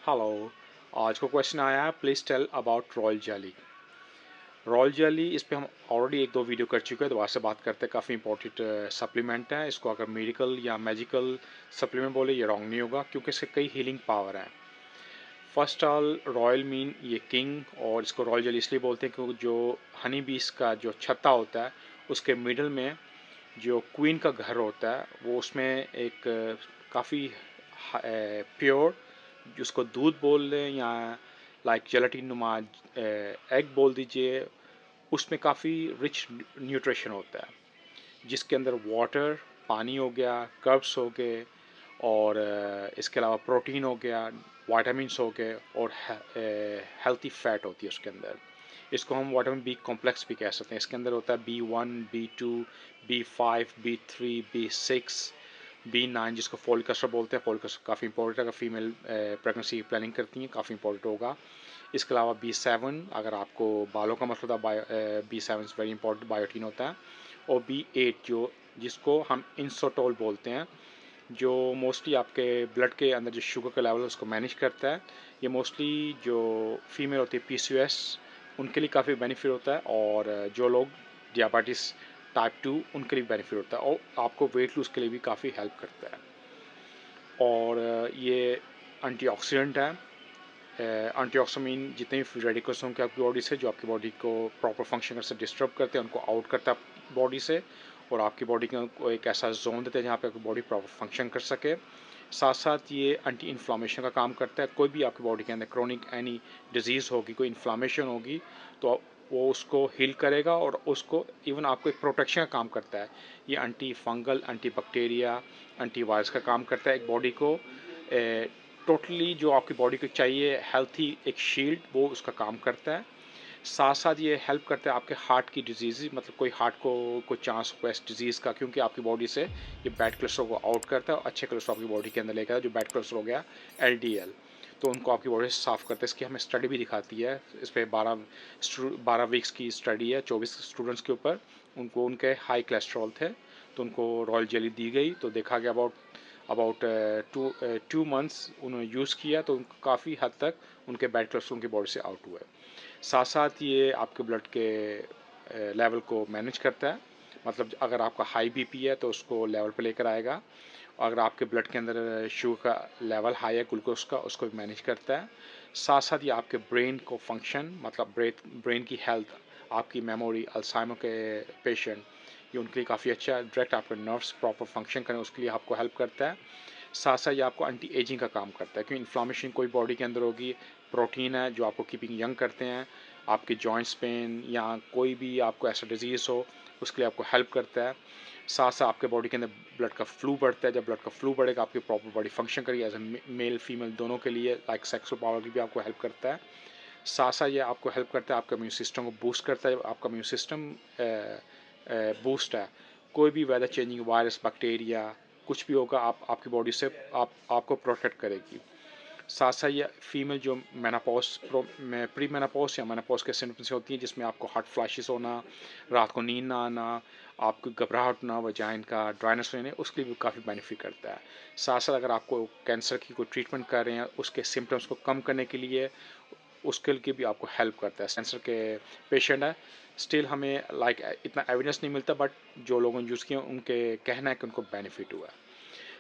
Hello. आज का question आया है, please tell about royal jelly. Royal jelly इस पे हम ऑलरेडी एक दो वीडियो कर चुके हैं, दोबारा से बात करते हैं। काफ़ी इंपॉर्टेंट सप्लीमेंट है। इसको अगर मेडिकल या मैजिकल सप्लीमेंट बोले ये रॉन्ग नहीं होगा, क्योंकि इसके कई हीलिंग पावर हैं। फर्स्ट ऑल रॉयल मीन ये किंग, और इसको रॉयल जेली इसलिए बोलते हैं क्योंकि जो हनी बीस का जो छत्ता होता है उसके मिडल में जो क्वीन का घर होता है वो उसमें एक काफ़ी प्योर, जिसको दूध बोल दें या लाइक जेलाटिन नुमा एग बोल दीजिए, उसमें काफ़ी रिच न्यूट्रिशन होता है, जिसके अंदर वाटर, पानी हो गया, कर्ब्स हो गए, और इसके अलावा प्रोटीन हो गया, वाइटामिन्स हो गए, और हेल्थी फैट होती है उसके अंदर। इसको हम विटामिन बी कॉम्प्लेक्स भी कह सकते हैं। इसके अंदर होता है B1, B2, B5, B3, B6, B9, जिसको फोलिक एसिड बोलते हैं। फोलिक एसिड काफ़ी इंपॉर्टेंट है, अगर फीमेल प्रेगनेंसी की प्लानिंग करती हैं काफ़ी इंपॉर्टेंट होगा। इसके अलावा B7, अगर आपको बालों का मसला था, B7 वेरी इंपॉर्टेंट बायोटीन होता है। और B8 जो जिसको हम इंसोटोल बोलते हैं, जो मोस्टली आपके ब्लड के अंदर जो शुगर का लेवल है उसको मैनेज करता है। ये मोस्टली जो फीमेल होती है PCOS उनके लिए काफ़ी बेनिफिट होता है, और जो लोग डायबिटीज़ टाइप 2 उनके लिए बेनिफिट होता है, और आपको वेट लूज़ के लिए भी काफ़ी हेल्प करता है। और ये एंटीऑक्सीडेंट है। एंटीऑक्सीमीन जितने भी रेडिकल्स होंगे आपकी बॉडी से, जो आपकी बॉडी को प्रॉपर फंक्शन से डिस्टर्ब करते हैं, उनको आउट करता है बॉडी से, और आपकी बॉडी को एक ऐसा जोन देते हैं जहाँ पे आपकी बॉडी प्रॉपर फंक्शन कर सके। साथ साथ ये एंटी इन्फ्लामेशन का काम करता है। कोई भी आपकी बॉडी के अंदर क्रोनिक एनी डिजीज़ होगी, कोई इन्फ्लामेशन होगी, तो वो उसको हील करेगा, और उसको इवन आपको एक प्रोटेक्शन का काम करता है। ये anti fungal, anti bacteria, anti virus का काम करता है। एक बॉडी को टोटली जो आपकी बॉडी को चाहिए हेल्थी एक शील्ड, वो उसका काम करता है। साथ साथ ये हेल्प करता है आपके हार्ट की डिजीज़, मतलब कोई हार्ट को कोई चांस हो इस डिजीज़ का, क्योंकि आपकी बॉडी से ये बैड कोलेस्ट्रॉल को आउट करता है और अच्छे कोलेस्ट्रॉल आपकी बॉडी के अंदर लेकर, जो बैड कोलेस्ट्रॉल हो गया LDL, तो उनको आपकी बॉडी से साफ़ करता है। इसकी हमें स्टडी भी दिखाती है। इस पर 12 वीक्स की स्टडी है 24 स्टूडेंट्स के ऊपर। उनको उनके हाई कोलेस्ट्रॉल थे, तो उनको रॉयल जेली दी गई, तो देखा गया अबाउट अबाउट 2 मंथ्स उन्होंने यूज़ किया, तो काफ़ी हद तक उनके बैड कोलेस्ट्रॉल उनकी बॉडी से आउट हुए। साथ साथ ये आपके ब्लड के लेवल को मैनेज करता है। मतलब अगर आपका हाई BP है तो उसको लेवल पे लेकर आएगा, और अगर आपके ब्लड के अंदर शुगर का लेवल हाई है, ग्लूकोज का, उसको भी मैनेज करता है। साथ साथ ये आपके ब्रेन को फंक्शन, मतलब ब्रेन की हेल्थ, आपकी मेमोरी, अल्जाइमर के पेशेंट, ये उनके लिए काफ़ी अच्छा है। डायरेक्ट आपके नर्व्स प्रॉपर फंक्शन करें उसके लिए आपको हेल्प करता है। साथ साथ ये आपको एंटी एजिंग का काम करता है, क्योंकि इन्फ्लामेशन कोई बॉडी के अंदर होगी, प्रोटीन है जो आपको कीपिंग यंग करते हैं। आपके जॉइंट्स पेन या कोई भी आपको ऐसा डिजीज़ हो, उसके लिए आपको हेल्प करता है। साथ साथ आपके बॉडी के अंदर ब्लड का फ्लू बढ़ता है। जब ब्लड का फ्लू बढ़ेगा, आपकी प्रॉपर बॉडी फंक्शन करेगी एज ए मेल फीमेल दोनों के लिए, लाइक सेक्सुअल पावर की भी आपको हेल्प करता है। साथ साथ ये आपको हेल्प करता है, आपका इम्यून सिस्टम को बूस्ट करता है। आपका इम्यून सिस्टम बूस्ट है, कोई भी वेदर चेंजिंग वायरस, बैक्टीरिया, कुछ भी होगा, आपकी बॉडी से आपको प्रोटेक्ट करेगी। साथ साथ ये फीमेल जो मेनापॉज प्री मेनापॉज या मेनापॉज के सिम्टम्स होती हैं, जिसमें आपको हॉट फ्लैशेस होना, रात को नींद ना आना, आपको घबराहट ना, वजाइन का ड्राइनेस होने, उसके लिए भी काफ़ी बेनिफिट करता है। साथ साथ अगर आपको कैंसर की कोई ट्रीटमेंट कर रहे हैं, उसके सिम्टम्स को कम करने के लिए उसके लिए भी आपको हेल्प करता है। कैंसर के पेशेंट है, स्टिल हमें लाइक इतना एविडेंस नहीं मिलता, बट जो लोगों ने यूज़ किया उनके कहना है कि उनको बेनिफिट हुआ है।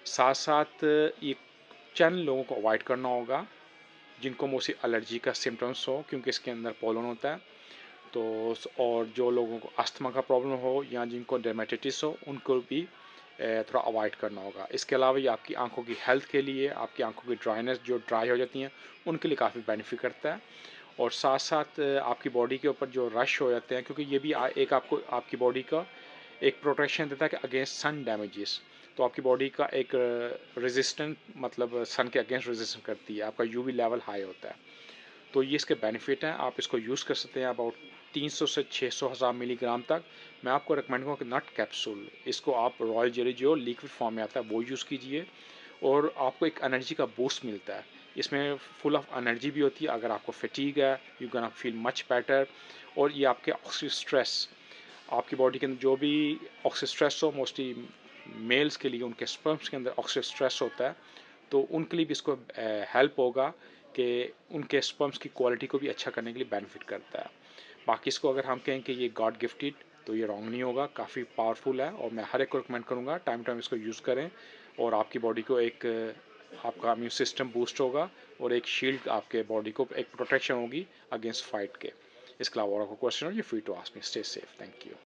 साथ साथ ये चंद लोगों को अवॉइड करना होगा जिनको मोस्टली एलर्जी का सिम्टम्स हो, क्योंकि इसके अंदर पोलन होता है। तो और जो लोगों को अस्थमा का प्रॉब्लम हो या जिनको डर्मेटाइटिस हो, उनको भी थोड़ा अवॉइड करना होगा। इसके अलावा ये आपकी आंखों की हेल्थ के लिए, आपकी आंखों की ड्राइनेस जो ड्राई हो जाती हैं, उनके लिए काफ़ी बेनिफिट करता है। और साथ साथ आपकी बॉडी के ऊपर जो रश हो जाते हैं, क्योंकि ये भी एक आपको आपकी बॉडी का एक प्रोटेक्शन देता है कि अगेंस्ट सन डैमेजेस। तो आपकी बॉडी का एक रेजिस्टेंट, मतलब सन के अगेंस्ट रेजिस्टेंट करती है, आपका UV लेवल हाई होता है। तो ये इसके बेनिफिट हैं, आप इसको यूज़ कर सकते हैं अबाउट 300 से 600 हज़ार मिलीग्राम तक। मैं आपको रिकमेंड करूँगा कि नट कैप्सूल, इसको आप रॉयल जेली जो लिक्विड फॉर्म में आता है वो यूज़ कीजिए, और आपको एक एनर्जी का बूस्ट मिलता है। इसमें फुल ऑफ एनर्जी भी होती है। अगर आपको फटीग है, you gonna feel much better. और ये आपके ऑक्सी स्ट्रेस, आपकी बॉडी के अंदर जो भी ऑक्सी स्ट्रेस हो, मोस्टली मेल्स के लिए उनके स्पर्म्स के अंदर ऑक्सी स्ट्रेस होता है, तो उनके लिए भी इसको हेल्प होगा कि उनके स्पर्म्स की क्वालिटी को भी अच्छा करने के लिए बेनिफिट करता है। बाकी इसको अगर हम कहें कि ये गॉड गिफ्टेड, तो ये रॉन्ग नहीं होगा, काफ़ी पावरफुल है और मैं हर एक को रिकमेंड करूँगा टाइम टाइम इसको यूज़ करें और आपकी बॉडी को एक आपका इम्यून सिस्टम बूस्ट होगा और एक शील्ड आपके बॉडी को एक प्रोटेक्शन होगी अगेंस्ट फाइट के। इसके अलावा और आपको क्वेश्चन हो, you free to ask me. Stay safe. Thank you.